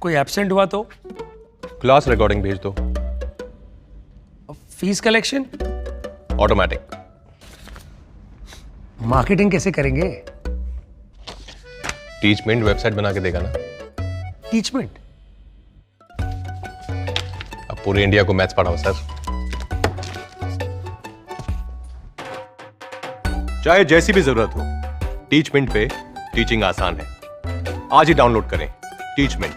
कोई एब्सेंट हुआ तो? क्लास रिकॉर्डिंग भेज दो। Fees collection? ऑटोमेटिक। मार्केटिंग कैसे करेंगे? टीचमेंट वेबसाइट बना के देगा ना। टीचमेंट? अब पूरे इंडिया को मैथ्स पढ़ाओ सर। चाहे जैसी भी जरूरत हो, टीचमेंट पे टीचिंग आसान है। आज ही डाउनलोड करें टीचमेंट,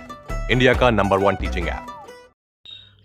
इंडिया का नंबर 1 टीचिंग ऐप।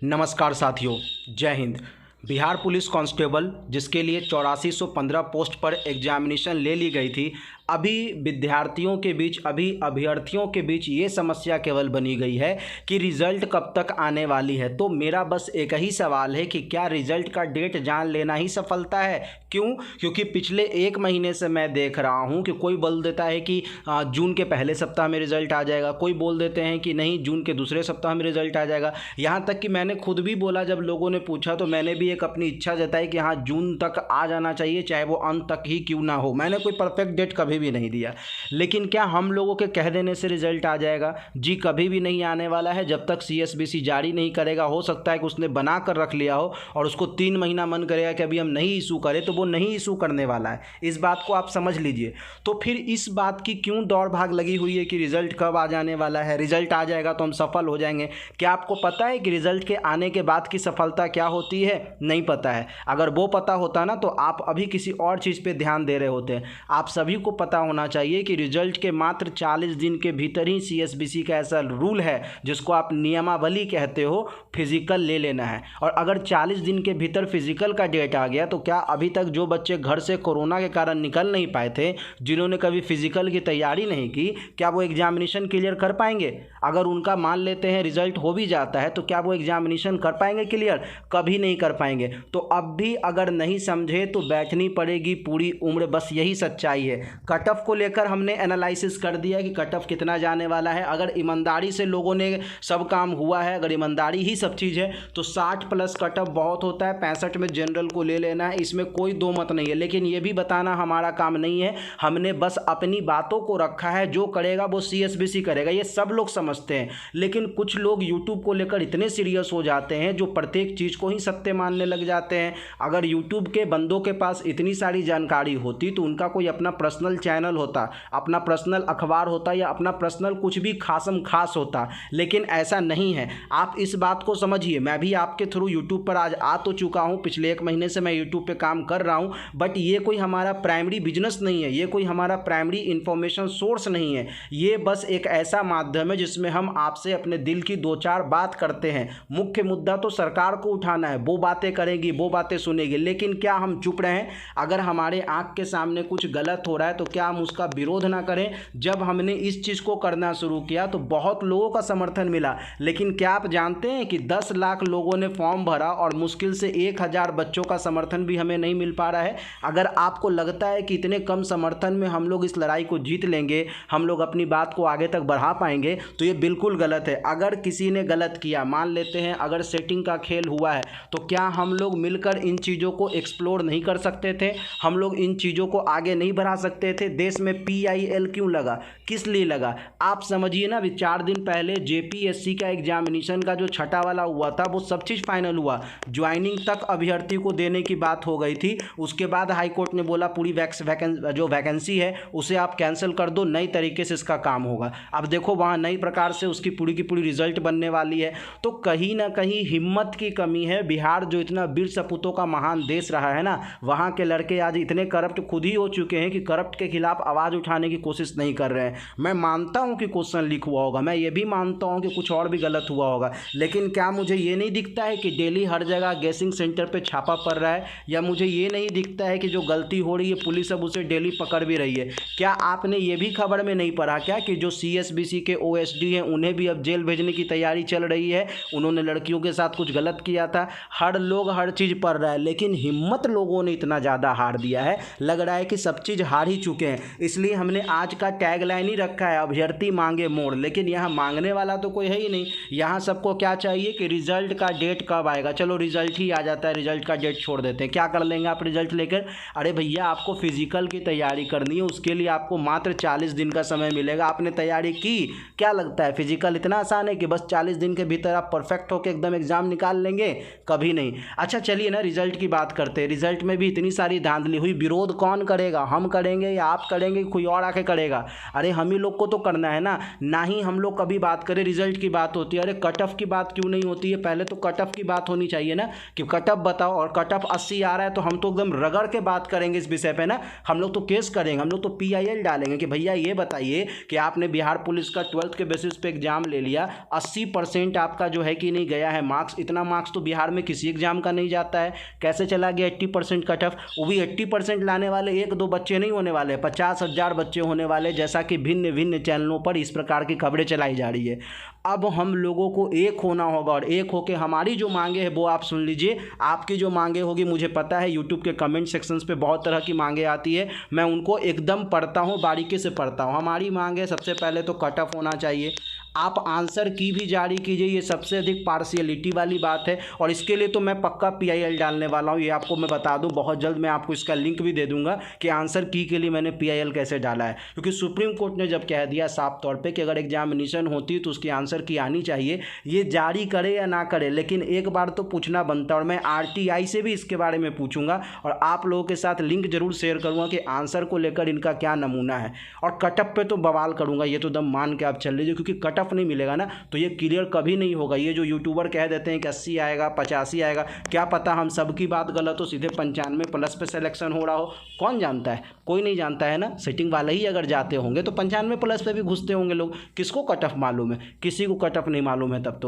नमस्कार साथियों, जय हिंद। बिहार पुलिस कांस्टेबल जिसके लिए 8415 पोस्ट पर एग्जामिनेशन ले ली गई थी, अभी विद्यार्थियों के बीच, अभी अभ्यर्थियों के बीच ये समस्या केवल बनी गई है कि रिज़ल्ट कब तक आने वाली है। तो मेरा बस एक ही सवाल है कि क्या रिज़ल्ट का डेट जान लेना ही सफलता है? क्यों? क्योंकि पिछले 1 महीने से मैं देख रहा हूँ कि कोई बोल देता है कि जून के पहले सप्ताह में रिज़ल्ट आ जाएगा, कोई बोल देते हैं कि नहीं जून के दूसरे सप्ताह में रिज़ल्ट आ जाएगा। यहाँ तक कि मैंने खुद भी बोला, जब लोगों ने पूछा तो मैंने भी एक अपनी इच्छा जताई कि हाँ जून तक आ जाना चाहिए, चाहे वो अंत तक ही क्यों ना हो। मैंने कोई परफेक्ट डेट कभी भी नहीं दिया। लेकिन क्या हम लोगों के कह देने से रिजल्ट आ जाएगा? जी कभी भी नहीं आने वाला है जब तक सीएसबीसी जारी नहीं करेगा। हो सकता है कि उसने बना कर रख लिया हो और उसको 3 महीना मन करेगा कि अभी हम नहीं इशू करें, तो वो नहीं इशू करने वाला है। इस बात को आप समझ लीजिए। तो फिर इस बात की क्यों दौड़ भाग लगी हुई है कि रिजल्ट कब आ जाने वाला है, रिजल्ट आ जाएगा तो हम सफल हो जाएंगे? क्या आपको पता है कि रिजल्ट के आने के बाद की सफलता क्या होती है? नहीं पता है। अगर वो पता होता ना तो आप अभी किसी और चीज़ पे ध्यान दे रहे होते हैं। आप सभी को पता होना चाहिए कि रिजल्ट के मात्र 40 दिन के भीतर ही सीएसबीसी का ऐसा रूल है जिसको आप नियमावली कहते हो, फिजिकल ले लेना है। और अगर 40 दिन के भीतर फिजिकल का डेट आ गया तो क्या अभी तक जो बच्चे घर से कोरोना के कारण निकल नहीं पाए थे, जिन्होंने कभी फिजिकल की तैयारी नहीं की, क्या वो एग्जामिनेशन क्लियर कर पाएंगे? अगर उनका मान लेते हैं रिजल्ट हो भी जाता है तो क्या वो एग्जामिनेशन कर पाएंगे क्लियर? कभी नहीं कर पाएंगे। तो अब भी अगर नहीं समझे तो बैठनी पड़ेगी पूरी उम्र, बस यही सच्चाई है। कट ऑफ को लेकर हमने एनालिसिस कर दिया कि कट ऑफ कितना जाने वाला है। अगर ईमानदारी से लोगों ने सब काम हुआ है, अगर ईमानदारी ही सब चीज़ है तो 60 प्लस कट ऑफ बहुत होता है। 65 में जनरल को ले लेना है, इसमें कोई दो मत नहीं है। लेकिन ये भी बताना हमारा काम नहीं है, हमने बस अपनी बातों को रखा है। जो करेगा वो सीएसबीसी करेगा, ये सब लोग समझते हैं। लेकिन कुछ लोग यूट्यूब को लेकर इतने सीरियस हो जाते हैं जो प्रत्येक चीज़ को ही सत्य मानने लग जाते हैं। अगर यूट्यूब के बंदों के पास इतनी सारी जानकारी होती तो उनका कोई अपना पर्सनल चैनल होता, अपना पर्सनल अखबार होता या अपना पर्सनल कुछ भी खासम खास होता। लेकिन ऐसा नहीं है। आप इस बात को समझिए। मैं भी आपके थ्रू यूट्यूब पर आज आ तो चुका हूँ, पिछले 1 महीने से मैं यूट्यूब पे काम कर रहा हूँ, बट ये कोई हमारा प्राइमरी बिजनेस नहीं है, ये कोई हमारा प्राइमरी इंफॉर्मेशन सोर्स नहीं है। ये बस एक ऐसा माध्यम है जिसमें हम आपसे अपने दिल की 2-4 बात करते हैं। मुख्य मुद्दा तो सरकार को उठाना है, वो बातें करेगी, वो बातें सुनेगी। लेकिन क्या हम चुप रहें? अगर हमारे आँख के सामने कुछ गलत हो रहा है तो क्या हम उसका विरोध ना करें? जब हमने इस चीज़ को करना शुरू किया तो बहुत लोगों का समर्थन मिला। लेकिन क्या आप जानते हैं कि 10 लाख लोगों ने फॉर्म भरा और मुश्किल से 1000 बच्चों का समर्थन भी हमें नहीं मिल पा रहा है। अगर आपको लगता है कि इतने कम समर्थन में हम लोग इस लड़ाई को जीत लेंगे, हम लोग अपनी बात को आगे तक बढ़ा पाएंगे, तो ये बिल्कुल गलत है। अगर किसी ने गलत किया, मान लेते हैं अगर सेटिंग का खेल हुआ है, तो क्या हम लोग मिलकर इन चीज़ों को एक्सप्लोर नहीं कर सकते थे? हम लोग इन चीज़ों को आगे नहीं बढ़ा सकते थे? देश में PIL क्यों लगा, किस लिए लगा? आप समझिए ना। अभी 4 दिन पहले जेपीएससी का एग्जामिनेशन का जो छठा वाला हुआ था वो सब चीज़ फाइनल हुआ, ज्वाइनिंग तक अभ्यर्थी को देने की बात हो गई थी। उसके बाद हाई कोर्ट ने बोला पूरी जो वैकेंसी है उसे आप कैंसिल कर दो, नई तरीके से इसका काम होगा। अब देखो वहाँ नई प्रकार से उसकी पूरी की पूरी रिजल्ट बनने वाली है। तो कहीं ना कहीं हिम्मत की कमी है। बिहार जो इतना वीर सपूतों का महान देश रहा है ना, वहाँ के लड़के आज इतने करप्ट खुद ही हो चुके हैं कि करप्ट के खिलाफ आवाज़ उठाने की कोशिश नहीं कर रहे हैं। मैं मानता हूं कि क्वेश्चन लीक हुआ होगा, मैं ये भी मानता हूं कि कुछ और भी गलत हुआ होगा, लेकिन क्या मुझे ये नहीं दिखता है कि डेली हर जगह गैसिंग सेंटर पे छापा पड़ रहा है? या मुझे ये नहीं दिखता है कि जो गलती हो रही है पुलिस अब उसे डेली पकड़ भी रही है? क्या आपने ये भी खबर में नहीं पढ़ा क्या कि जो सीएसबीसी के OSD हैं उन्हें भी अब जेल भेजने की तैयारी चल रही है? उन्होंने लड़कियों के साथ कुछ गलत किया था। हर लोग हर चीज़ पढ़ रहा है, लेकिन हिम्मत लोगों ने इतना ज़्यादा हार दिया है, लग रहा है कि सब चीज़ हार ही चुके चुके हैं, इसलिए हमने आज का टैगलाइन ही रखा है अभ्यर्थी मांगे मोड़। लेकिन यहाँ मांगने वाला तो कोई है ही नहीं। यहाँ सबको क्या चाहिए कि रिजल्ट का डेट कब आएगा। चलो रिजल्ट ही आ जाता है, रिजल्ट का डेट छोड़ देते हैं। क्या कर लेंगे आप रिजल्ट लेकर? अरे भैया आपको फिजिकल की तैयारी करनी है, उसके लिए आपको मात्र 40 दिन का समय मिलेगा। आपने तैयारी की? क्या लगता है फिजिकल इतना आसान है कि बस 40 दिन के भीतर आप परफेक्ट होकर एकदम एग्जाम निकाल लेंगे? कभी नहीं। अच्छा चलिए ना रिजल्ट की बात करते हैं। रिजल्ट में भी इतनी सारी धांधली हुई, विरोध कौन करेगा? हम करेंगे या आप करेंगे, कोई और आके करेगा? अरे हम ही लोग को तो करना है ना ही हम लोग कभी बात करें रिजल्ट की बात होती है। अरे कट ऑफ की बात क्यों नहीं होती है? पहले तो कट ऑफ की बात होनी चाहिए ना कि कट ऑफ बताओ, और कट ऑफ 80 आ रहा है तो हम तो एकदम रगड़ के बात करेंगे इस विषय पे ना। हम लोग तो केस करेंगे, हम लोग तो PIL डालेंगे कि भैया ये बताइए कि आपने बिहार पुलिस का 12th के बेसिस पे एग्जाम ले लिया, 80% आपका जो है कि नहीं गया है मार्क्स। इतना मार्क्स तो बिहार में किसी एग्जाम का नहीं जाता है, कैसे चला गया 80% कट ऑफ? वो भी 80% लाने वाले 1-2 बच्चे नहीं होने वाले, 50,000 बच्चे होने वाले, जैसा कि भिन्न भिन्न चैनलों पर इस प्रकार की खबरें चलाई जा रही है। अब हम लोगों को एक होना होगा, और एक होकर हमारी जो मांगे हैं वो आप सुन लीजिए। आपकी जो मांगे होगी मुझे पता है यूट्यूब के कमेंट सेक्शंस पे बहुत तरह की मांगे आती है, मैं उनको एकदम पढ़ता हूँ, बारीकी से पढ़ता हूँ। हमारी मांग है सबसे पहले तो कट ऑफ होना चाहिए। आप आंसर की भी जारी कीजिए, ये सबसे अधिक पार्शियलिटी वाली बात है, और इसके लिए तो मैं पक्का PIL डालने वाला हूँ। ये आपको मैं बता दूँ, बहुत जल्द मैं आपको इसका लिंक भी दे दूंगा कि आंसर की के लिए मैंने PIL कैसे डाला है। क्योंकि सुप्रीम कोर्ट ने जब कह दिया साफ तौर पे कि अगर एग्जामिनेशन होती तो उसकी आंसर की आनी चाहिए, ये जारी करे या ना करे, लेकिन एक बार तो पूछना बनता है। और मैं RTI से भी इसके बारे में पूछूंगा, और आप लोगों के साथ लिंक जरूर शेयर करूँगा कि आंसर को लेकर इनका क्या नमूना है। और कटअप पे तो बवाल करूँगा, ये तो दम मान के आप चल लीजिए, क्योंकि कटअप नहीं मिलेगा ना तो ये क्लियर कभी नहीं होगा। ये जो यूट्यूबर कह देते हैं कि 80 आएगा, 85 आएगा, क्या पता हम सबकी बात गलत हो, सीधे 95+ पे सिलेक्शन हो रहा हो, कौन जानता है? कोई नहीं जानता है ना। सेटिंग वाले ही अगर जाते होंगे तो 95+ पे भी घुसते होंगे लोग। किसको कट ऑफ मालूम है? किसी को कट ऑफ नहीं मालूम है। तब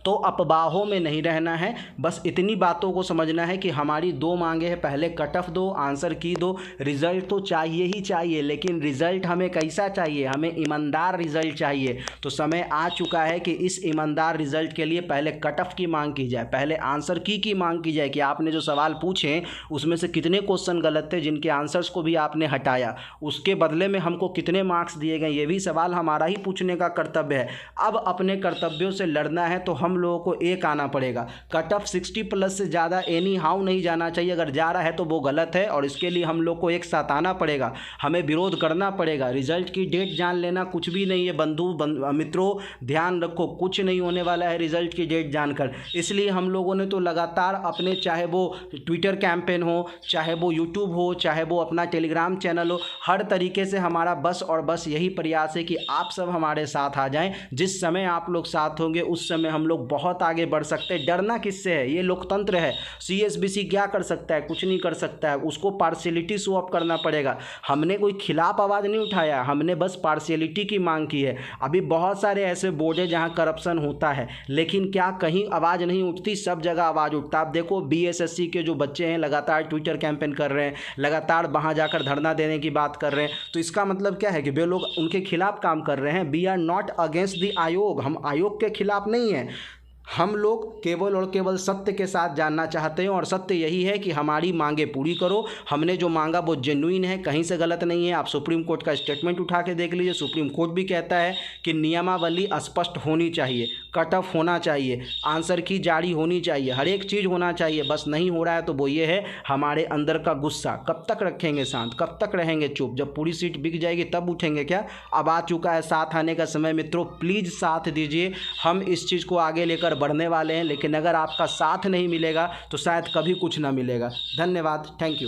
तो अफवाहों में नहीं रहना है, बस इतनी बातों को समझना है कि हमारी 2 मांगे हैं, पहले कट ऑफ दो, आंसर की दो। रिजल्ट तो चाहिए ही चाहिए, लेकिन रिजल्ट हमें कैसा चाहिए? हमें ईमानदार रिजल्ट चाहिए। तो समय आ चुका है कि इस ईमानदार रिजल्ट के लिए पहले कट ऑफ की मांग की जाए, पहले आंसर की मांग की जाए कि आपने जो सवाल पूछे उसमें से कितने क्वेश्चन गलत थे, जिनके आंसर्स को भी आपने हटाया, उसके बदले में हमको कितने मार्क्स दिए गए, ये भी सवाल हमारा ही पूछने का कर्तव्य है। अब अपने कर्तव्यों से लड़ना है तो हम लोगों को एक आना पड़ेगा। कट ऑफ 60+ से ज़्यादा एनी हाउ नहीं जाना चाहिए। अगर जा रहा है तो वो गलत है, और इसके लिए हम लोग को एक साथ आना पड़ेगा, हमें विरोध करना पड़ेगा। रिजल्ट की डेट जान लेना कुछ भी नहीं है मित्रों, ध्यान रखो, कुछ नहीं होने वाला है रिजल्ट की डेट जानकर। इसलिए हम लोगों ने तो लगातार अपने, चाहे वो ट्विटर कैंपेन हो, चाहे वो यूट्यूब हो, चाहे वो अपना टेलीग्राम चैनल हो, हर तरीके से हमारा बस और बस यही प्रयास है कि आप सब हमारे साथ आ जाएं। जिस समय आप लोग साथ होंगे उस समय हम लोग बहुत आगे बढ़ सकते हैं। डरना किससे है? ये लोकतंत्र है। CSBC क्या कर सकता है? कुछ नहीं कर सकता है। उसको पार्शियलिटी शो अप करना पड़ेगा। हमने कोई खिलाफ आवाज़ नहीं उठाया, हमने बस पार्शियलिटी की मांग की है। अभी बहुत सारे ऐसे बोर्ड हैं जहां करप्शन होता है, लेकिन क्या कहीं आवाज़ नहीं उठती? सब जगह आवाज़ उठता। आप देखो BSSC के जो बच्चे हैं लगातार ट्विटर कैंपेन कर रहे हैं, लगातार वहाँ जाकर धरना देने की बात कर रहे हैं। तो इसका मतलब क्या है कि वे लोग उनके खिलाफ काम कर रहे हैं। We are not against the आयोग, हम आयोग के खिलाफ नहीं हैं। हम लोग केवल और केवल सत्य के साथ जानना चाहते हैं, और सत्य यही है कि हमारी मांगे पूरी करो। हमने जो मांगा वो जेन्युइन है, कहीं से गलत नहीं है। आप सुप्रीम कोर्ट का स्टेटमेंट उठा के देख लीजिए, सुप्रीम कोर्ट भी कहता है कि नियमावली स्पष्ट होनी चाहिए, कट ऑफ होना चाहिए, आंसर की जारी होनी चाहिए, हर एक चीज़ होना चाहिए। बस नहीं हो रहा है तो वो ये है हमारे अंदर का गुस्सा। कब तक रखेंगे शांत? कब तक रहेंगे चुप? जब पूरी सीट बिक जाएगी तब उठेंगे क्या? अब आ चुका है साथ आने का समय। मित्रों प्लीज़ साथ दीजिए, हम इस चीज़ को आगे लेकर बढ़ने वाले हैं। लेकिन अगर आपका साथ नहीं मिलेगा तो शायद कभी कुछ ना मिलेगा। धन्यवाद, थैंक यू।